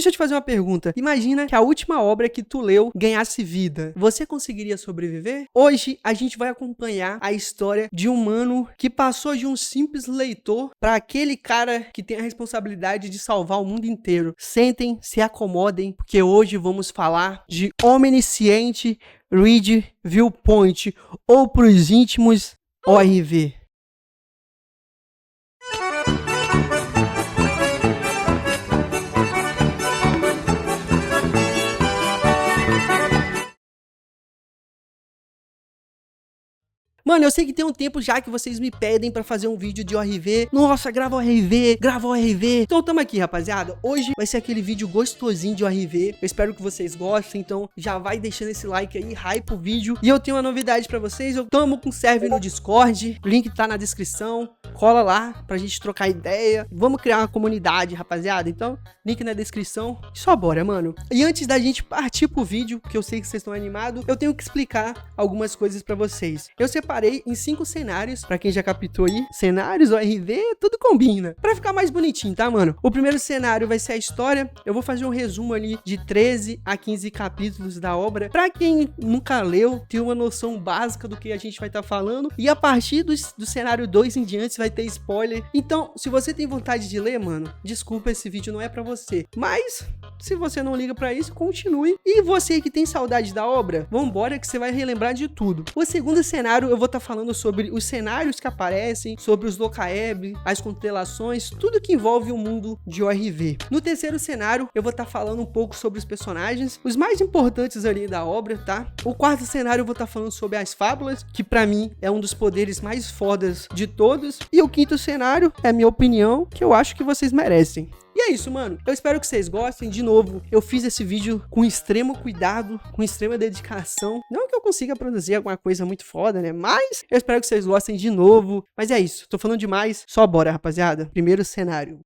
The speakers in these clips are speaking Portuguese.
deixa eu te fazer uma pergunta. Imagina que a última obra que tu leu ganhasse vida. Você conseguiria sobreviver? Hoje a gente vai acompanhar a história de um mano que passou de um simples leitor para aquele cara que tem a responsabilidade de salvar o mundo inteiro. Sentem, se acomodem, porque hoje vamos falar de Omnisciente Read Viewpoint, ou pros íntimos, ORV. Mano, eu sei que tem um tempo já que vocês me pedem pra fazer um vídeo de ORV. Nossa, grava ORV, grava ORV. Então tamo aqui, rapaziada. Hoje vai ser aquele vídeo gostosinho de ORV. Eu espero que vocês gostem, então já vai deixando esse like aí, hype o vídeo. E eu tenho uma novidade pra vocês. Eu tamo com serve no Discord. O link tá na descrição. Cola lá pra gente trocar ideia. Vamos criar uma comunidade, rapaziada. Então, link na descrição. Só bora, mano. E antes da gente partir pro vídeo, que eu sei que vocês estão animados, eu tenho que explicar algumas coisas pra vocês. Eu separei em 5 cenários, pra quem já captou aí, cenários, ORV, tudo combina, pra ficar mais bonitinho, tá, mano? O primeiro cenário vai ser a história, eu vou fazer um resumo ali de 13 a 15 capítulos da obra, pra quem nunca leu, ter uma noção básica do que a gente vai estar falando, e a partir do cenário 2 em diante vai ter spoiler. Então, se você tem vontade de ler, mano, desculpa, esse vídeo não é pra você, mas se você não liga pra isso, continue. E você que tem saudade da obra, vambora que você vai relembrar de tudo. O segundo cenário, eu vou estar falando sobre os cenários que aparecem, sobre os Locaeb, as constelações, tudo que envolve o mundo de ORV. No terceiro cenário, eu vou estar falando um pouco sobre os personagens, os mais importantes ali da obra, tá? O quarto cenário, eu vou estar falando sobre as fábulas, que pra mim é um dos poderes mais fodas de todos. E o quinto cenário é a minha opinião, que eu acho que vocês merecem. E é isso, mano. Eu espero que vocês gostem. De novo, eu fiz esse vídeo com extremo cuidado, com extrema dedicação. Não que eu consiga produzir alguma coisa muito foda, né? Mas eu espero que vocês gostem de novo. Mas é isso. Tô falando demais. Só bora, rapaziada. Primeiro cenário.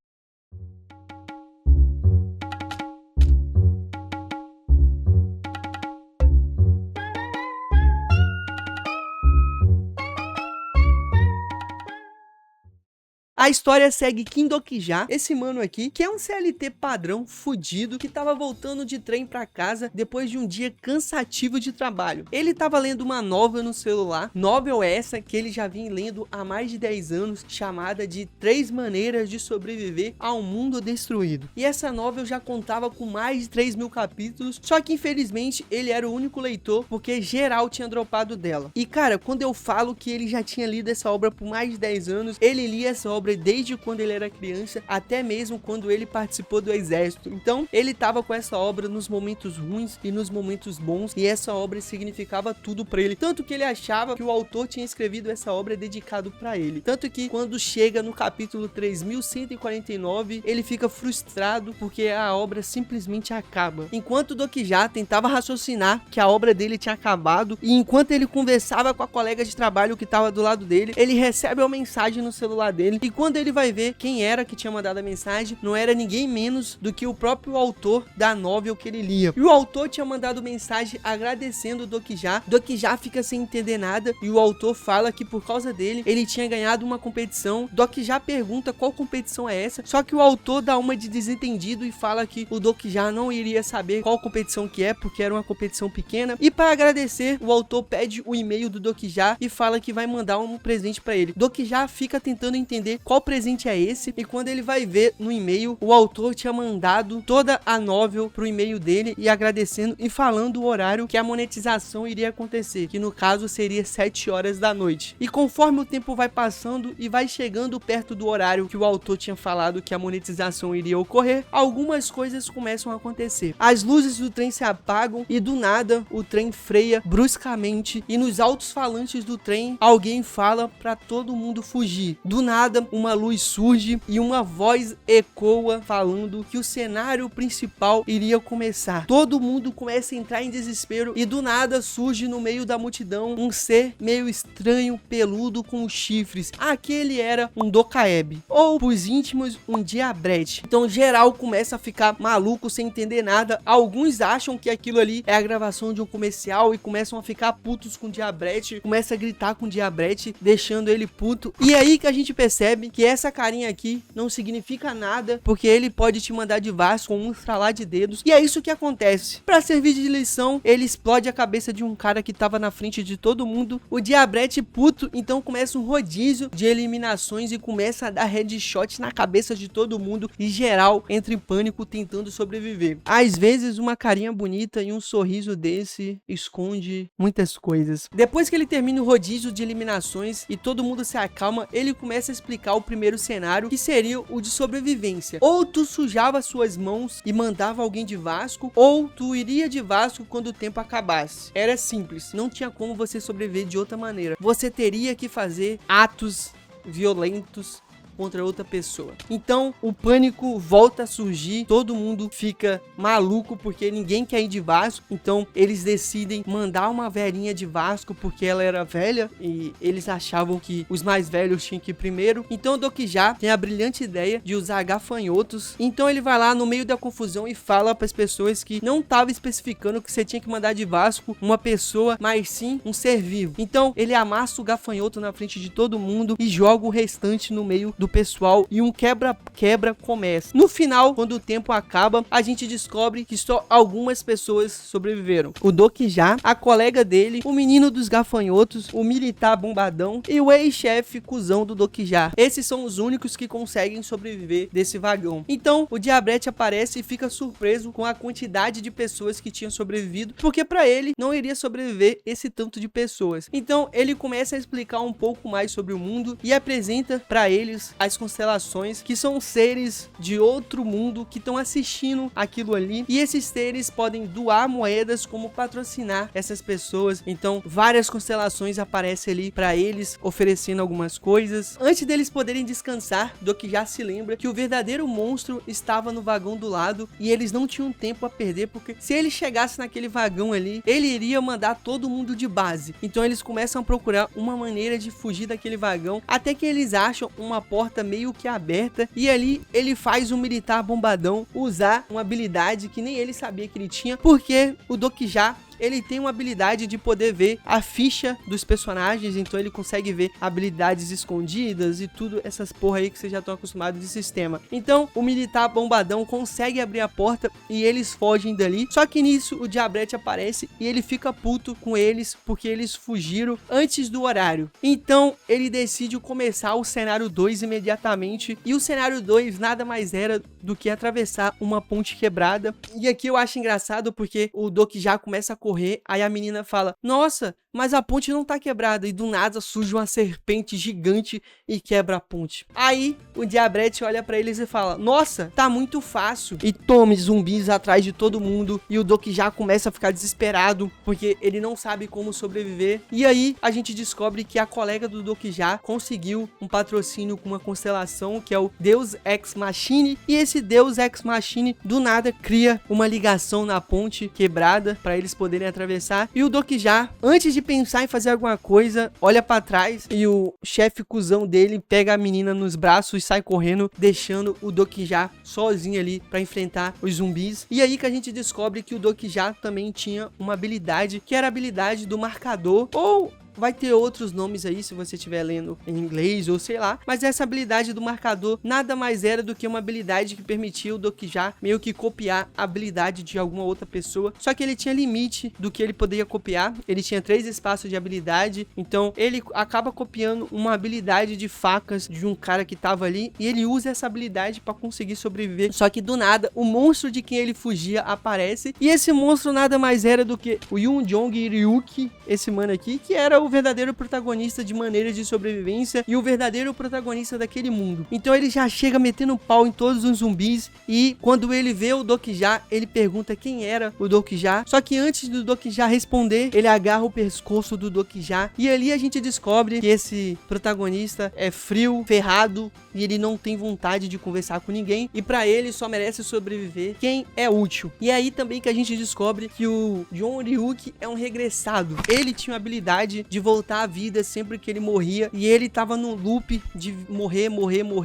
A história segue Kim Dokija, esse mano aqui, que é um CLT padrão fudido, que tava voltando de trem pra casa depois de um dia cansativo de trabalho. Ele tava lendo uma novel no celular, novel essa que ele já vinha lendo há mais de 10 anos, chamada de 3 maneiras de sobreviver a um mundo destruído. E essa novel já contava com mais de 3.000 capítulos, só que infelizmente ele era o único leitor, porque geral tinha dropado dela. E cara, quando eu falo que ele já tinha lido essa obra por mais de 10 anos, ele lia essa obra desde quando ele era criança, até mesmo quando ele participou do exército. Então ele tava com essa obra nos momentos ruins e nos momentos bons, e essa obra significava tudo pra ele, tanto que ele achava que o autor tinha escrevido essa obra dedicado pra ele, tanto que quando chega no capítulo 3149, ele fica frustrado porque a obra simplesmente acaba. Enquanto Dokija tentava raciocinar que a obra dele tinha acabado, e enquanto ele conversava com a colega de trabalho que tava do lado dele, ele recebe uma mensagem no celular dele, e quando ele vai ver quem era que tinha mandado a mensagem, não era ninguém menos do que o próprio autor da novel que ele lia. E o autor tinha mandado mensagem agradecendo o Dokija. Dokija fica sem entender nada, e o autor fala que por causa dele, ele tinha ganhado uma competição. Dokija pergunta qual competição é essa, só que o autor dá uma de desentendido e fala que o Dokija não iria saber qual competição que é, porque era uma competição pequena. E para agradecer, o autor pede o e-mail do Dokija e fala que vai mandar um presente para ele. Dokija fica tentando entender qual presente é esse, e quando ele vai ver no e-mail, o autor tinha mandado toda a novel pro e-mail dele, e agradecendo e falando o horário que a monetização iria acontecer, que no caso seria 7 horas da noite. E conforme o tempo vai passando e vai chegando perto do horário que o autor tinha falado que a monetização iria ocorrer, algumas coisas começam a acontecer. As luzes do trem se apagam e do nada o trem freia bruscamente, e nos altos-falantes do trem alguém fala para todo mundo fugir. Do nada uma luz surge e uma voz ecoa falando que o cenário principal iria começar. Todo mundo começa a entrar em desespero, e do nada surge no meio da multidão um ser meio estranho, peludo, com chifres. Aquele era um Locaeb, ou pros íntimos, um diabrete. Então geral começa a ficar maluco sem entender nada. Alguns acham que aquilo ali é a gravação de um comercial e começam a ficar putos com o diabrete, começa a gritar com o diabrete, deixando ele puto. E é aí que a gente percebe que essa carinha aqui não significa nada, porque ele pode te mandar de Vasco com um estralar de dedos. E é isso que acontece. Pra servir de lição, ele explode a cabeça de um cara que tava na frente de todo mundo. O Diabrete puto, então começa um rodízio de eliminações e começa a dar headshot na cabeça de todo mundo. E geral entra em pânico tentando sobreviver. Às vezes uma carinha bonita e um sorriso desse esconde muitas coisas. Depois que ele termina o rodízio de eliminações e todo mundo se acalma, ele começa a explicar o primeiro cenário, que seria o de sobrevivência. Ou tu sujava suas mãos e mandava alguém de Vasco, ou tu iria de Vasco quando o tempo acabasse. Era simples, não tinha como você sobreviver de outra maneira. Você teria que fazer atos violentos contra outra pessoa. Então o pânico volta a surgir, todo mundo fica maluco porque ninguém quer ir de Vasco, então eles decidem mandar uma velhinha de Vasco porque ela era velha e eles achavam que os mais velhos tinham que ir primeiro. Então o Dokija tem a brilhante ideia de usar gafanhotos, então ele vai lá no meio da confusão e fala para as pessoas que não estava especificando que você tinha que mandar de Vasco uma pessoa, mas sim um ser vivo. Então ele amassa o gafanhoto na frente de todo mundo e joga o restante no meio do pessoal e um quebra-quebra começa. No final, quando o tempo acaba, a gente descobre que só algumas pessoas sobreviveram. O Dokija, a colega dele, o menino dos gafanhotos, o militar bombadão e o ex-chefe cuzão do Dokija. Esses são os únicos que conseguem sobreviver desse vagão. Então, o Diabrete aparece e fica surpreso com a quantidade de pessoas que tinham sobrevivido, porque para ele não iria sobreviver esse tanto de pessoas. Então, ele começa a explicar um pouco mais sobre o mundo e apresenta para eles as constelações, que são seres de outro mundo que estão assistindo aquilo ali, e esses seres podem doar moedas como patrocinar essas pessoas. Então várias constelações aparecem ali para eles, oferecendo algumas coisas. Antes deles poderem descansar, Dokija se lembra que o verdadeiro monstro estava no vagão do lado e eles não tinham tempo a perder, porque se ele chegasse naquele vagão ali, ele iria mandar todo mundo de base. Então eles começam a procurar uma maneira de fugir daquele vagão, até que eles acham uma porta meio que aberta, e ali ele faz um militar bombadão usar uma habilidade que nem ele sabia que ele tinha, porque o Dokija, ele tem uma habilidade de poder ver a ficha dos personagens, então ele consegue ver habilidades escondidas e tudo essas porra aí que vocês já estão acostumados de sistema. Então o militar bombadão consegue abrir a porta e eles fogem dali, só que nisso o Diabrete aparece e ele fica puto com eles porque eles fugiram antes do horário. Então ele decide começar o cenário 2 imediatamente, e o cenário 2 nada mais era do que atravessar uma ponte quebrada. E aqui eu acho engraçado porque o Dokija começa a correr, aí a menina fala: nossa, mas a ponte não tá quebrada, e do nada surge uma serpente gigante e quebra a ponte. Aí o Diabrete olha pra eles e fala: nossa, tá muito fácil, e tome zumbis atrás de todo mundo, e o Dokija começa a ficar desesperado porque ele não sabe como sobreviver. E aí a gente descobre que a colega do Dokija conseguiu um patrocínio com uma constelação que é o Deus Ex Machina, e esse Deus Ex Machina do nada cria uma ligação na ponte quebrada para eles poderem atravessar. E o Dokija, antes de pensar em fazer alguma coisa, olha pra trás e o chefe cuzão dele pega a menina nos braços e sai correndo, deixando o Dokija sozinho ali pra enfrentar os zumbis. E aí que a gente descobre que o Dokija também tinha uma habilidade, que era a habilidade do marcador, ou vai ter outros nomes aí se você estiver lendo em inglês ou sei lá, mas essa habilidade do marcador nada mais era do que uma habilidade que permitia o Dokija meio que copiar a habilidade de alguma outra pessoa, só que ele tinha limite do que ele poderia copiar. Ele tinha 3 espaços de habilidade, então ele acaba copiando uma habilidade de facas de um cara que tava ali, e ele usa essa habilidade para conseguir sobreviver. Só que do nada o monstro de quem ele fugia aparece, e esse monstro nada mais era do que o Yunjong Ryuki, esse mano aqui, que era o verdadeiro protagonista de Maneiras de Sobrevivência e o verdadeiro protagonista daquele mundo. Então ele já chega metendo pau em todos os zumbis, e quando ele vê o Dokija, ele pergunta quem era o Dokija. Só que antes do Dokija responder, ele agarra o pescoço do Dokija, e ali a gente descobre que esse protagonista é frio, ferrado, e ele não tem vontade de conversar com ninguém, e pra ele só merece sobreviver quem é útil. E é aí também que a gente descobre que o John Ryuki é um regressado. Ele tinha a habilidade de voltar à vida sempre que ele morria, e ele tava num loop de morrer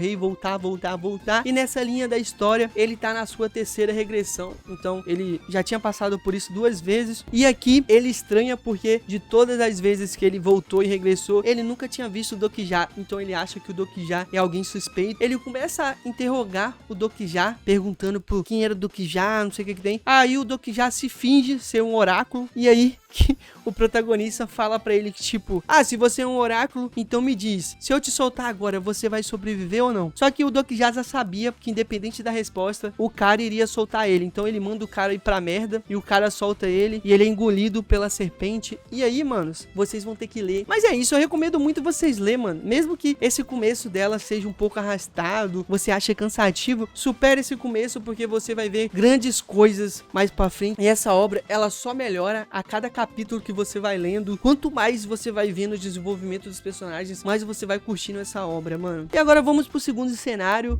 e voltar. E nessa linha da história, ele tá na sua terceira regressão. Então, ele já tinha passado por isso 2 vezes, e aqui ele estranha porque de todas as vezes que ele voltou e regressou, ele nunca tinha visto o Dokija. Então ele acha que o Dokija é alguém suspeito. Ele começa a interrogar o Dokija, perguntando por quem era o Dokija, não sei o que tem. Aí o Dokija se finge ser um oráculo, e aí que o protagonista fala pra ele que tipo, se você é um oráculo, então me diz, se eu te soltar agora, você vai sobreviver ou não? Só que o Dokija já sabia que independente da resposta, o cara iria soltar ele. Então ele manda o cara ir pra merda, e o cara solta ele, e ele é engolido pela serpente. E aí, manos, vocês vão ter que ler. Mas é isso, eu recomendo muito vocês lerem, mano. Mesmo que esse começo dela seja um pouco arrastado, você acha cansativo, supere esse começo, porque você vai ver grandes coisas mais pra frente. E essa obra, ela só melhora a cada capítulo que você vai lendo. Quanto mais você vai vendo o desenvolvimento dos personagens, mais você vai curtindo essa obra, mano. E agora vamos pro segundo cenário.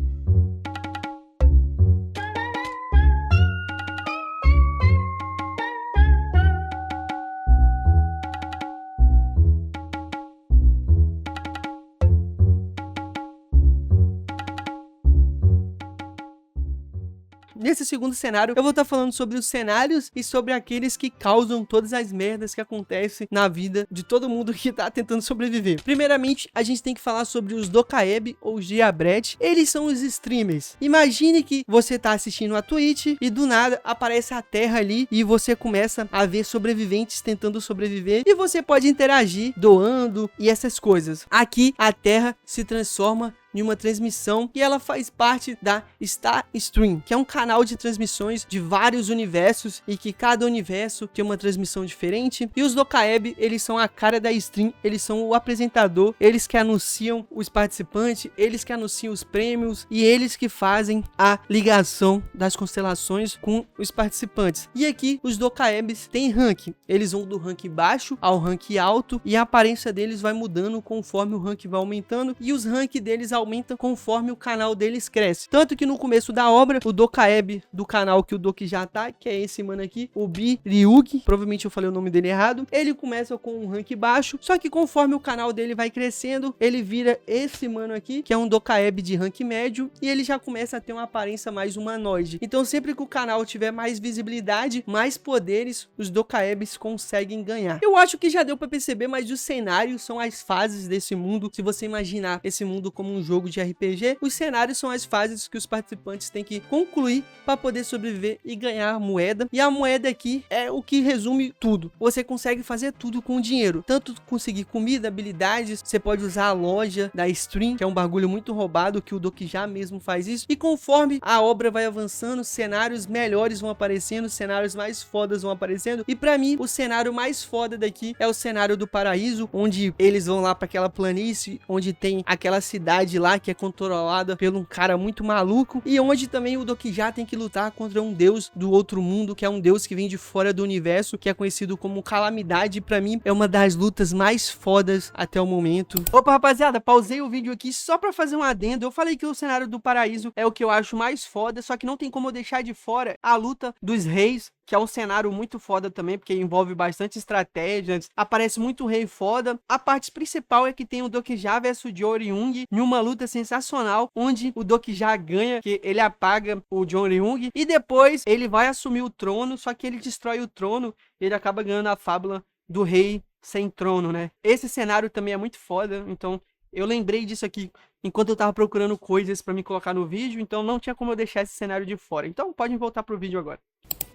Nesse segundo cenário, eu vou estar falando sobre os cenários e sobre aqueles que causam todas as merdas que acontecem na vida de todo mundo que tá tentando sobreviver. Primeiramente, a gente tem que falar sobre os Dokaeb ou Giabret. Eles são os streamers. Imagine que você tá assistindo a Twitch e do nada aparece a Terra ali e você começa a ver sobreviventes tentando sobreviver e você pode interagir, doando e essas coisas. Aqui, a Terra se transforma em uma transmissão e ela faz parte da Star Stream, que é um canal de transmissões de vários universos e que cada universo tem uma transmissão diferente. E os Dokaeb, eles são a cara da stream, eles são o apresentador, eles que anunciam os participantes, eles que anunciam os prêmios e eles que fazem a ligação das constelações com os participantes. E aqui os Dokaebs têm ranking, eles vão do ranking baixo ao ranking alto e a aparência deles vai mudando conforme o ranking vai aumentando e os ranks deles aumenta conforme o canal deles cresce. Tanto que no começo da obra, o Dokaeb do canal que o Dokija tá, que é esse mano aqui, o Bi-Ryugi, provavelmente eu falei o nome dele errado, ele começa com um rank baixo, só que conforme o canal dele vai crescendo, ele vira esse mano aqui, que é um Dokaeb de rank médio, e ele já começa a ter uma aparência mais humanoide. Então sempre que o canal tiver mais visibilidade, mais poderes, os Dokaebs conseguem ganhar. Eu acho que já deu pra perceber, mas os cenários são as fases desse mundo. Se você imaginar esse mundo como um jogo de RPG, os cenários são as fases que os participantes têm que concluir para poder sobreviver e ganhar moeda. E a moeda aqui é o que resume tudo. Você consegue fazer tudo com dinheiro, tanto conseguir comida, habilidades, você pode usar a loja da stream, que é um bagulho muito roubado, que o Dokija mesmo faz isso. E conforme a obra vai avançando, cenários melhores vão aparecendo, cenários mais fodas vão aparecendo. E para mim, o cenário mais foda daqui é o cenário do paraíso, onde eles vão lá para aquela planície, onde tem aquela cidade lá que é controlada por um cara muito maluco e onde também o Dokija tem que lutar contra um deus do outro mundo, que é um deus que vem de fora do universo, que é conhecido como Calamidade. Pra mim é uma das lutas mais fodas até o momento. Opa, rapaziada, pausei o vídeo aqui só pra fazer um adendo. Eu falei que o cenário do paraíso é o que eu acho mais foda, só que não tem como eu deixar de fora a luta dos reis, que é um cenário muito foda também, porque envolve bastante estratégias, aparece muito rei foda. A parte principal é que tem o Dokija versus John Ryung, em uma luta sensacional, onde o Dokija ganha, que ele apaga o John Ryung, e depois ele vai assumir o trono, só que ele destrói o trono, e ele acaba ganhando a fábula do rei sem trono, né? Esse cenário também é muito foda, então eu lembrei disso aqui enquanto eu tava procurando coisas pra me colocar no vídeo, então não tinha como eu deixar esse cenário de fora. Então pode voltar pro vídeo agora.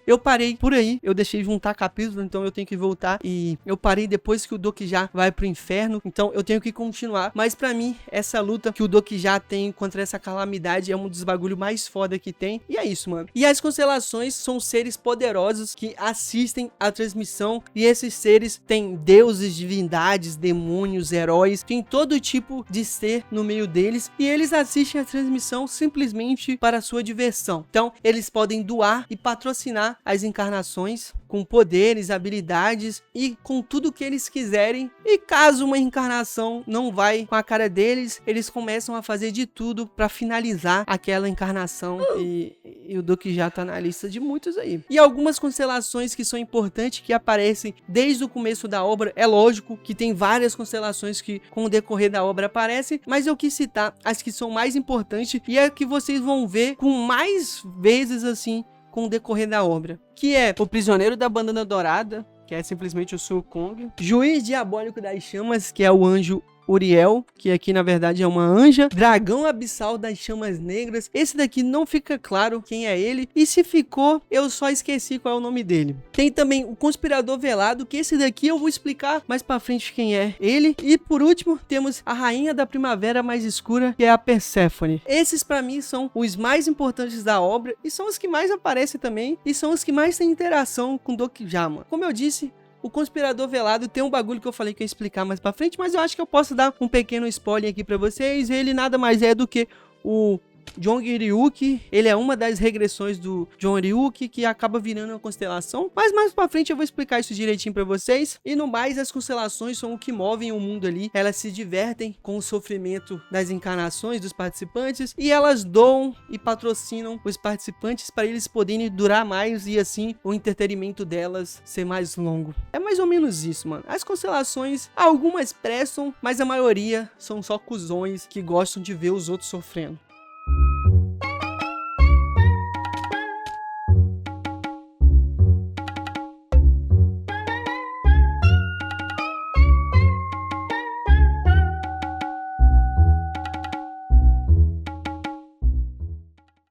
Eu parei por aí, eu deixei juntar capítulos, então eu tenho que voltar. E eu parei depois que o Dokija vai pro inferno, então eu tenho que continuar. Mas pra mim, essa luta que o Dokija tem contra essa calamidade é um dos bagulhos mais foda que tem. E é isso, mano. E as constelações são seres poderosos que assistem a transmissão. E esses seres têm deuses, divindades, demônios, heróis. Tem todo tipo de ser no meio deles. E eles assistem a transmissão simplesmente para a sua diversão. Então, eles podem doar e patrocinar dotar as encarnações com poderes, habilidades e com tudo que eles quiserem. E caso uma encarnação não vai com a cara deles, eles começam a fazer de tudo para finalizar aquela encarnação. E o Dokija tá na lista de muitos aí. E algumas constelações que são importantes, que aparecem desde o começo da obra. É lógico que tem várias constelações que com o decorrer da obra aparecem, mas eu quis citar as que são mais importantes e é que vocês vão ver com mais vezes assim com o decorrer da obra, que é o Prisioneiro da Bandana Dourada, que é simplesmente o Su-Kong, Juiz Diabólico das Chamas, que é o anjo Uriel, que aqui na verdade é uma anja, Dragão Abissal das Chamas Negras. Esse daqui não fica claro quem é ele, e se ficou, eu só esqueci qual é o nome dele. Tem também o Conspirador Velado, que esse daqui eu vou explicar mais pra frente quem é ele. E por último, temos a Rainha da Primavera Mais Escura, que é a Perséfone. Esses pra mim são os mais importantes da obra, e são os que mais aparecem também, e são os que mais têm interação com Dokija, mano. Como eu disse, o Conspirador Velado tem um bagulho que eu falei que eu ia explicar mais pra frente, mas eu acho que eu posso dar um pequeno spoiler aqui pra vocês. Ele nada mais é do que o Jong-Ryuki. Ele é uma das regressões do Jong-Ryuki, que acaba virando uma constelação, mas mais pra frente eu vou explicar isso direitinho pra vocês. E no mais, as constelações são o que movem o mundo ali. Elas se divertem com o sofrimento das encarnações dos participantes, e elas doam e patrocinam os participantes para eles poderem durar mais e assim o entretenimento delas ser mais longo. É mais ou menos isso, mano. As constelações, algumas prestam, mas a maioria são só cuzões que gostam de ver os outros sofrendo.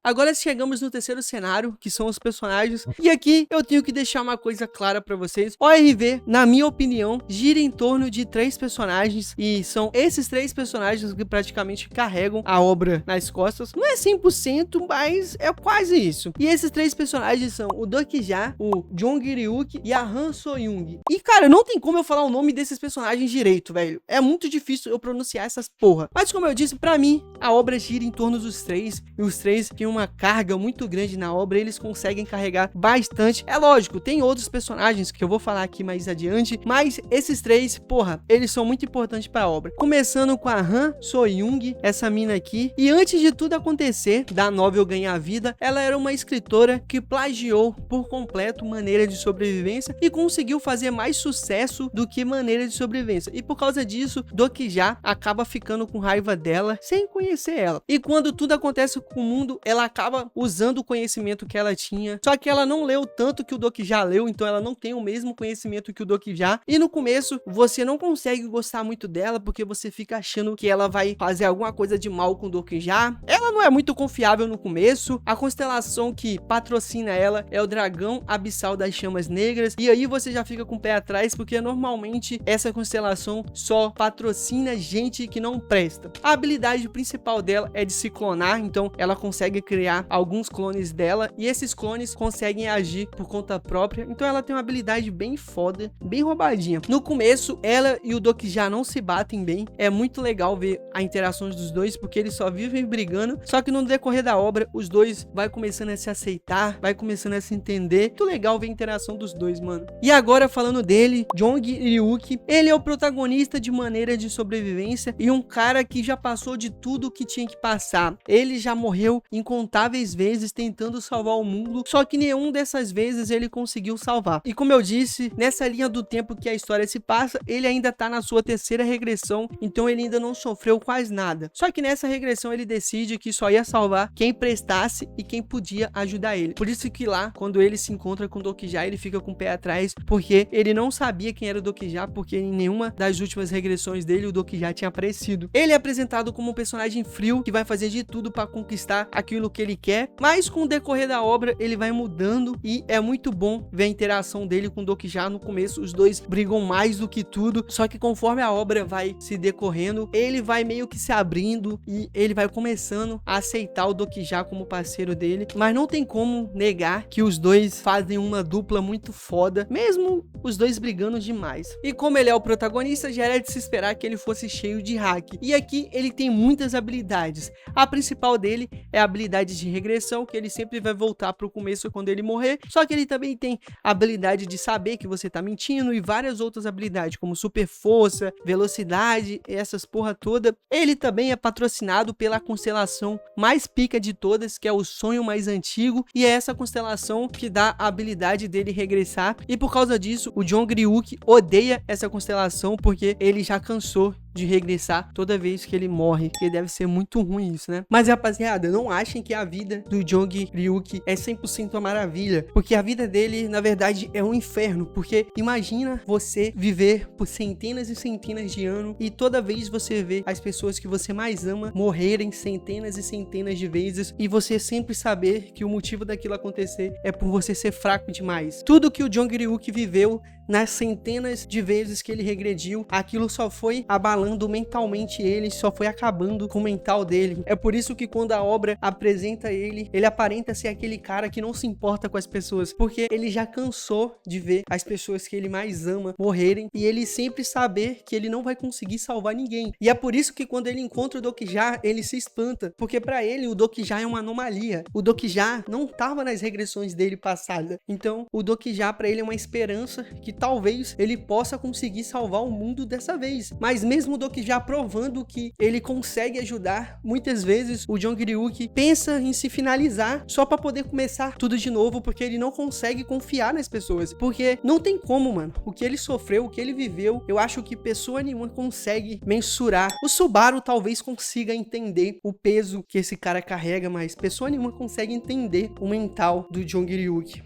Agora chegamos no terceiro cenário, que são os personagens. E aqui eu tenho que deixar uma coisa clara pra vocês. O ORV, na minha opinião, gira em torno de 3 personagens. E são esses 3 personagens que praticamente carregam a obra nas costas. Não é 100%, mas é quase isso. E esses 3 personagens são o Dokija, o Jong-Ryuki e a Han So-Young. E cara, não tem como eu falar o nome desses personagens direito, velho. É muito difícil eu pronunciar essas porra. Mas como eu disse, pra mim, a obra gira em torno dos 3. E os 3 têm uma carga muito grande na obra, eles conseguem carregar bastante. É lógico, tem outros personagens que eu vou falar aqui mais adiante, mas esses 3, porra, eles são muito importantes para a obra. Começando com a Han So-Young, essa mina aqui, e antes de tudo acontecer, da novel ganhar vida, ela era uma escritora que plagiou por completo Maneira de Sobrevivência e conseguiu fazer mais sucesso do que Maneira de Sobrevivência. E por causa disso, Dokija acaba ficando com raiva dela sem conhecer ela. E quando tudo acontece com o mundo, ela acaba usando o conhecimento que ela tinha, só que ela não leu tanto que o Dokija leu, então ela não tem o mesmo conhecimento que o Dokija, e no começo você não consegue gostar muito dela, porque você fica achando que ela vai fazer alguma coisa de mal com o Dokija. Ela não é muito confiável no começo, a constelação que patrocina ela é o Dragão Abissal das Chamas Negras, e aí você já fica com o pé atrás, porque normalmente essa constelação só patrocina gente que não presta. A habilidade principal dela é de se clonar, então ela consegue criar alguns clones dela, e esses clones conseguem agir por conta própria, então ela tem uma habilidade bem foda, bem roubadinha. No começo, ela e o Dokija não se batem bem, é muito legal ver a interação dos dois, porque eles só vivem brigando, só que no decorrer da obra, os dois vai começando a se aceitar, vai começando a se entender, muito legal ver a interação dos dois, mano. E agora falando dele, Jong-Ryuki, ele é o protagonista de Maneira de Sobrevivência, e um cara que já passou de tudo que tinha que passar. Ele já morreu incontáveis vezes tentando salvar o mundo, só que nenhum dessas vezes ele conseguiu salvar. E como eu disse, nessa linha do tempo que a história se passa, ele ainda tá na sua terceira regressão, então ele ainda não sofreu quase nada. Só que nessa regressão ele decide que só ia salvar quem prestasse e quem podia ajudar ele. Por isso que lá, quando ele se encontra com o Dokija, ele fica com o pé atrás, porque ele não sabia quem era o Dokija, porque em nenhuma das últimas regressões dele o Dokija tinha aparecido. Ele é apresentado como um personagem frio, que vai fazer de tudo para conquistar aquilo que ele quer, mas com o decorrer da obra ele vai mudando, e é muito bom ver a interação dele com o Dokija. No começo os dois brigam mais do que tudo, só que conforme a obra vai se decorrendo, ele vai meio que se abrindo e ele vai começando a aceitar o Dokija como parceiro dele, mas não tem como negar que os dois fazem uma dupla muito foda, mesmo os dois brigando demais. E como ele é o protagonista, já era de se esperar que ele fosse cheio de hack, e aqui ele tem muitas habilidades. A principal dele é a habilidade habilidade de regressão, que ele sempre vai voltar pro começo quando ele morrer. Só que ele também tem a habilidade de saber que você tá mentindo e várias outras habilidades, como super força, velocidade, essas porra toda. Ele também é patrocinado pela constelação mais pica de todas, que é o Sonho Mais Antigo, e é essa constelação que dá a habilidade dele regressar. E por causa disso, o John Griuk odeia essa constelação, porque ele já cansou de regressar toda vez que ele morre, que deve ser muito ruim isso, né? Mas rapaziada, não achem que a vida do John Griuk é 100% uma maravilha, porque a vida dele, na verdade, é um inferno, porque imagina você viver por centenas e centenas de anos e toda vez você vê as pessoas que você mais ama morrerem centenas e centenas de vezes e você sempre saber que o motivo daquilo acontecer é por você ser fraco demais. Tudo que o John Griuk viveu nas centenas de vezes que ele regrediu, aquilo só foi abalando mentalmente ele, só foi acabando com o mental dele. É por isso que quando a obra apresenta ele, ele aparenta ser aquele cara que não se importa com as pessoas, porque ele já cansou de ver as pessoas que ele mais ama morrerem e ele sempre saber que ele não vai conseguir salvar ninguém. E é por isso que quando ele encontra o Dokija, ele se espanta, porque pra ele o Dokija é uma anomalia. O Dokija não tava nas regressões dele passada. Então o Dokija pra ele é uma esperança que talvez ele possa conseguir salvar o mundo dessa vez. Mas mesmo o Dokija provando que ele consegue ajudar, muitas vezes o John Griuk pensa em se finalizar só pra poder começar tudo de novo, porque ele não consegue confiar nas pessoas. Porque não tem como, mano. O que ele sofreu, o que ele viveu, eu acho que pessoa nenhuma consegue mensurar. O Subaru talvez consiga entender o peso que esse cara carrega, mas pessoa nenhuma consegue entender o mental do John Griuk.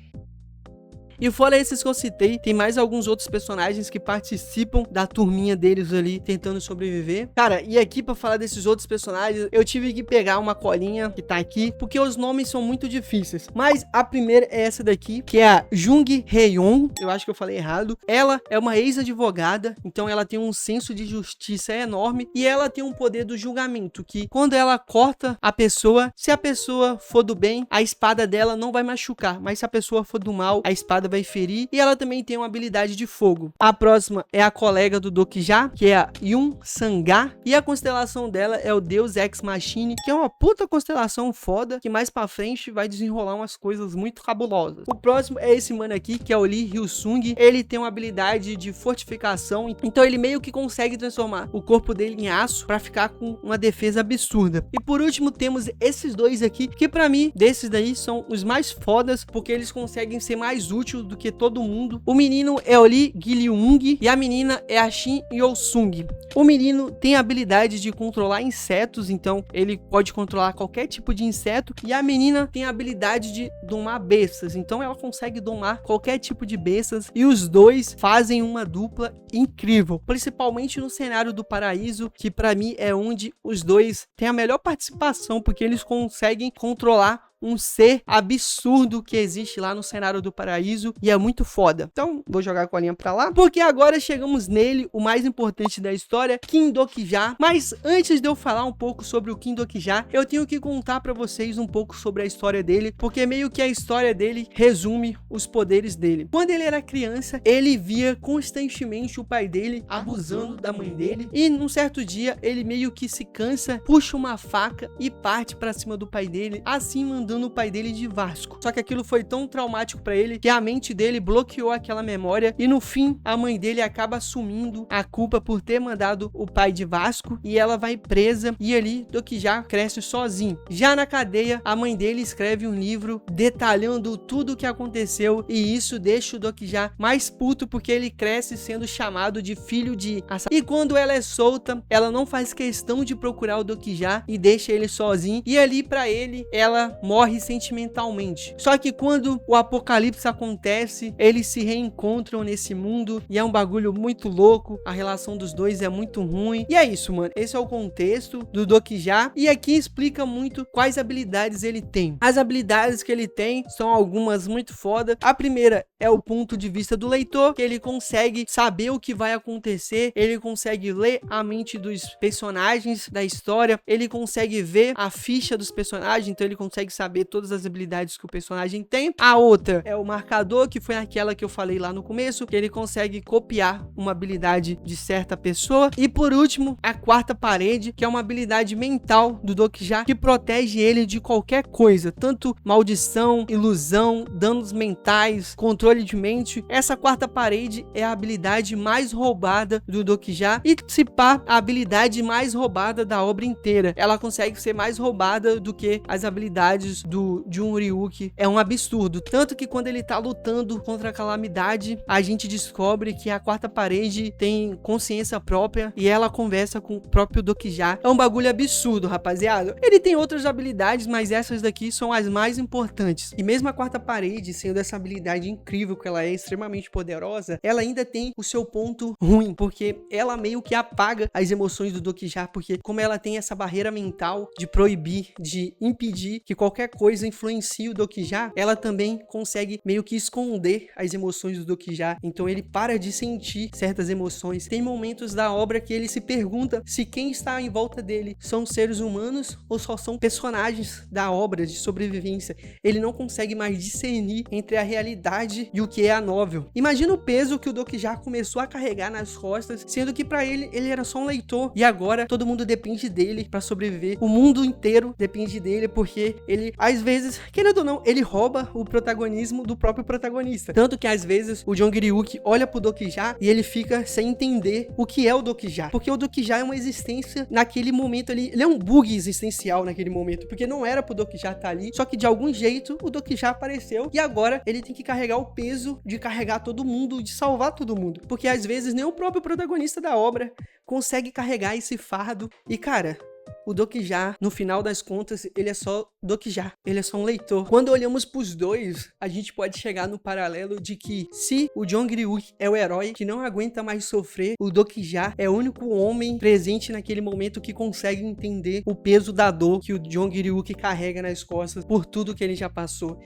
E fora esses que eu citei, tem mais alguns outros personagens que participam da turminha deles ali, tentando sobreviver. Cara, e aqui pra falar desses outros personagens, eu tive que pegar uma colinha que tá aqui, porque os nomes são muito difíceis. Mas a primeira é essa daqui, que é a Jung Hae-yeon. Eu acho que eu falei errado. Ela é uma ex-advogada, então ela tem um senso de justiça enorme, e ela tem um poder do julgamento, que quando ela corta a pessoa, se a pessoa for do bem, a espada dela não vai machucar, mas se a pessoa for do mal, a espada vai ferir, e ela também tem uma habilidade de fogo. A próxima é a colega do Dokija, que é a Yun Sanga, e a constelação dela é o Deus Ex Machina, que é uma puta constelação foda, que mais pra frente vai desenrolar umas coisas muito cabulosas. O próximo é esse mano aqui, que é o Lee Hyosung. Ele tem uma habilidade de fortificação, então ele meio que consegue transformar o corpo dele em aço pra ficar com uma defesa absurda. E por último temos esses dois aqui, que pra mim, desses daí, são os mais fodas, porque eles conseguem ser mais úteis do que todo mundo. O menino é o Lee Gil-young e a menina é a Shin Yo-sung. O menino tem a habilidade de controlar insetos, então ele pode controlar qualquer tipo de inseto, e a menina tem a habilidade de domar bestas, então ela consegue domar qualquer tipo de bestas, e os dois fazem uma dupla incrível, principalmente no cenário do paraíso, que pra mim é onde os dois têm a melhor participação, porque eles conseguem controlar um ser absurdo que existe lá no cenário do paraíso, e é muito foda. Então, vou jogar a colinha pra lá, porque agora chegamos nele, o mais importante da história, Kim Dokija. Mas antes de eu falar um pouco sobre o Kim Dokija, eu tenho que contar pra vocês um pouco sobre a história dele, porque meio que a história dele resume os poderes dele. Quando ele era criança, ele via constantemente o pai dele abusando da mãe dele, e num certo dia, ele meio que se cansa, puxa uma faca e parte pra cima do pai dele, assim mandando o pai dele de Vasco. Só que aquilo foi tão traumático pra ele que a mente dele bloqueou aquela memória, e no fim a mãe dele acaba assumindo a culpa por ter mandado o pai de Vasco, e ela vai presa, e ali Dokija cresce sozinho. Já na cadeia, a mãe dele escreve um livro detalhando tudo o que aconteceu, e isso deixa o Dokija mais puto, porque ele cresce sendo chamado de filho de assassino. E quando ela é solta, ela não faz questão de procurar o Dokija e deixa ele sozinho, e ali pra ele, ela morre sentimentalmente. Só que quando o apocalipse acontece, eles se reencontram nesse mundo, e é um bagulho muito louco, a relação dos dois é muito ruim, e é isso, mano. Esse é o contexto do Dokija, e aqui explica muito quais habilidades ele tem. As habilidades que ele tem são algumas muito foda. A primeira é o ponto de vista do leitor, que ele consegue saber o que vai acontecer, ele consegue ler a mente dos personagens da história, ele consegue ver a ficha dos personagens, então ele consegue saber saber todas as habilidades que o personagem tem. A outra é o marcador, que foi aquela que eu falei lá no começo, que ele consegue copiar uma habilidade de certa pessoa. E por último, a quarta parede, que é uma habilidade mental do Dokija, que protege ele de qualquer coisa, tanto maldição, ilusão, danos mentais, controle de mente. Essa quarta parede é a habilidade mais roubada do Dokija e, se pá, a habilidade mais roubada da obra inteira. Ela consegue ser mais roubada do que as habilidades de um Ryuki. É um absurdo, tanto que quando ele tá lutando contra a calamidade, a gente descobre que a quarta parede tem consciência própria e ela conversa com o próprio Dokija. É um bagulho absurdo, rapaziada. Ele tem outras habilidades, mas essas daqui são as mais importantes. E mesmo a quarta parede, sendo essa habilidade incrível, que ela é extremamente poderosa, ela ainda tem o seu ponto ruim, porque ela meio que apaga as emoções do Dokija, porque como ela tem essa barreira mental de proibir, de impedir que qualquer coisa influencie o Dokija, ela também consegue meio que esconder as emoções do Dokija. Então ele para de sentir certas emoções. Tem momentos da obra que ele se pergunta se quem está em volta dele são seres humanos ou só são personagens da obra de sobrevivência. Ele não consegue mais discernir entre a realidade e o que é a novel. Imagina o peso que o Dokija começou a carregar nas costas, sendo que pra ele era só um leitor, e agora todo mundo depende dele pra sobreviver. O mundo inteiro depende dele, porque ele, às vezes, querendo ou não, ele rouba o protagonismo do próprio protagonista. Tanto que às vezes o Jongryuki olha pro Dokija e ele fica sem entender o que é o Dokija, porque o Dokija é uma existência naquele momento ali, ele é um bug existencial naquele momento, porque não era pro Dokija estar ali, só que de algum jeito o Dokija apareceu e agora ele tem que carregar o peso de carregar todo mundo, de salvar todo mundo, porque às vezes nem o próprio protagonista da obra consegue carregar esse fardo. E cara, o Dokija, no final das contas, ele é só Dokija, ele é só um leitor. Quando olhamos pros dois, a gente pode chegar no paralelo de que se o Jongryuki é o herói que não aguenta mais sofrer, o Dokija é o único homem presente naquele momento que consegue entender o peso da dor que o Jongryuki carrega nas costas por tudo que ele já passou.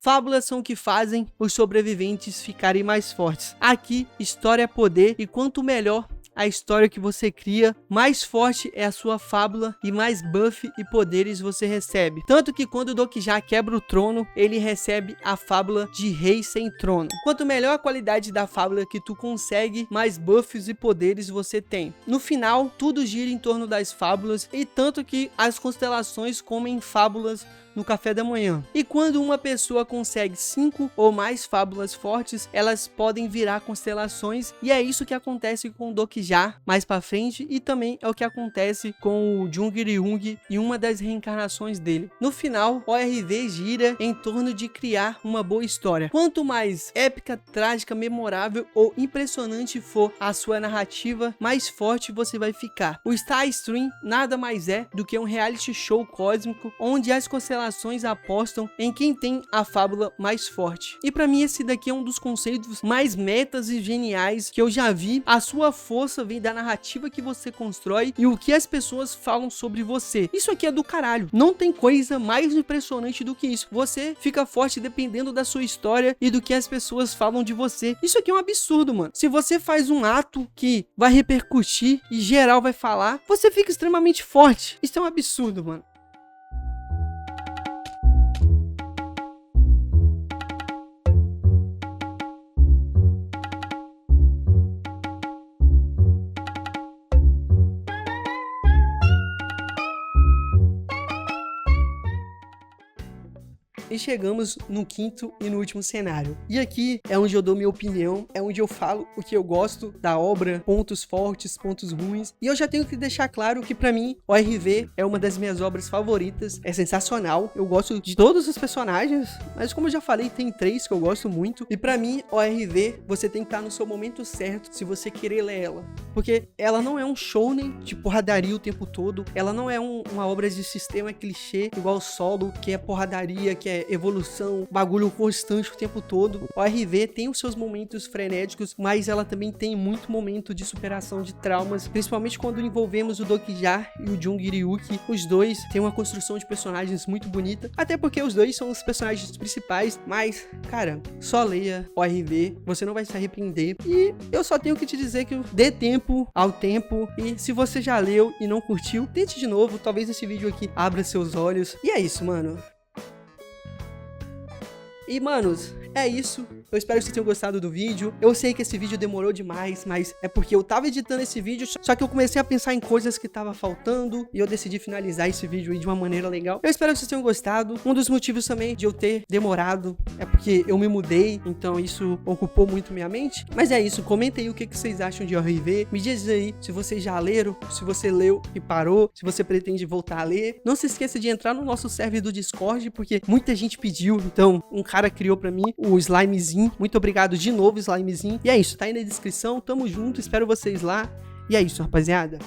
Fábulas são o que fazem os sobreviventes ficarem mais fortes. Aqui, história é poder, e quanto melhor a história que você cria, mais forte é a sua fábula e mais buff e poderes você recebe. Tanto que quando o Dokija quebra o trono, ele recebe a fábula de rei sem trono. Quanto melhor a qualidade da fábula que tu consegue, mais buffs e poderes você tem. No final, tudo gira em torno das fábulas, e tanto que as constelações comem fábulas no café da manhã. E quando uma pessoa consegue 5 ou mais fábulas fortes, elas podem virar constelações, e é isso que acontece com o Dokija mais pra frente, e também é o que acontece com o Jongryung em uma das reencarnações dele. No final, o ORV gira em torno de criar uma boa história. Quanto mais épica, trágica, memorável ou impressionante for a sua narrativa, mais forte você vai ficar. O Star Stream nada mais é do que um reality show cósmico onde as constelações apostam em quem tem a fábula mais forte. E pra mim esse daqui é um dos conceitos mais metas e geniais que eu já vi. A sua força vem da narrativa que você constrói e o que as pessoas falam sobre você. Isso aqui é do caralho. Não tem coisa mais impressionante do que isso. Você fica forte dependendo da sua história e do que as pessoas falam de você. Isso aqui é um absurdo, mano. Se você faz um ato que vai repercutir e geral vai falar, você fica extremamente forte. Isso é um absurdo, mano. E chegamos no quinto e no último cenário. E aqui é onde eu dou minha opinião, é onde eu falo o que eu gosto da obra, pontos fortes, pontos ruins. E eu já tenho que deixar claro que pra mim, o ORV é uma das minhas obras favoritas, é sensacional. Eu gosto de todos os personagens, mas como eu já falei, tem 3 que eu gosto muito. E pra mim, o ORV, você tem que estar no seu momento certo se você querer ler ela. Porque ela não é um shounen de porradaria o tempo todo, ela não é uma obra de sistema clichê, igual o Solo, que é porradaria, que é evolução, bagulho constante o tempo todo. O RV tem os seus momentos frenéticos, mas ela também tem muito momento de superação de traumas, principalmente quando envolvemos o Dokija e o Jung Ryuki. Os dois têm uma construção de personagens muito bonita, até porque os dois são os personagens principais, mas, cara, só leia o RV, você não vai se arrepender. E eu só tenho que te dizer que dê tempo ao tempo, e se você já leu e não curtiu, tente de novo, talvez esse vídeo aqui abra seus olhos. E é isso, mano. E, manos, é isso. Eu espero que vocês tenham gostado do vídeo. Eu sei que esse vídeo demorou demais, mas é porque eu tava editando esse vídeo, só que eu comecei a pensar em coisas que tava faltando e eu decidi finalizar esse vídeo aí de uma maneira legal. Eu espero que vocês tenham gostado. Um dos motivos também de eu ter demorado é porque eu me mudei, então isso ocupou muito minha mente. Mas é isso, comenta aí o que vocês acham de RV. Me diz aí se vocês já leram, se você leu e parou, se você pretende voltar a ler. Não se esqueça de entrar no nosso server do Discord, porque muita gente pediu, então um cara criou pra mim o Slimezinho. Muito obrigado de novo, Slimezinho. E é isso, tá aí na descrição, tamo junto, espero vocês lá. E é isso, rapaziada.